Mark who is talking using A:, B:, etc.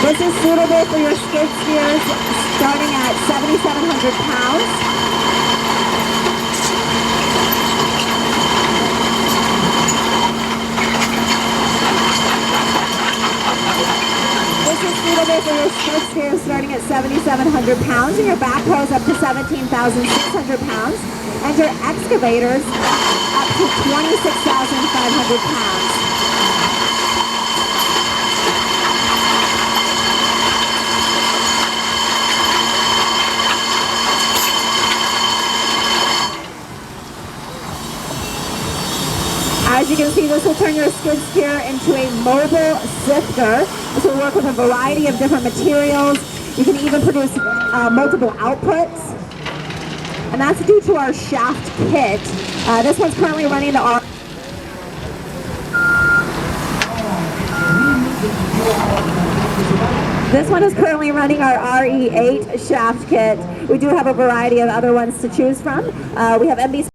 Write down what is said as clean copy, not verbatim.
A: This is suitable for your skid steers starting at 7,700 pounds. This is suitable for your skid steers starting at 7,700 pounds, and your backhoes up to 17,600 pounds, and your excavators up to 26,500 pounds. As you can see, this will turn your skid steer into a mobile sifter. This will work with a variety of different materials. You can even produce multiple outputs. And that's due to our shaft kit. This one's currently running the R. This one is currently running our RE8 shaft kit. We do have a variety of other ones to choose from. We have MB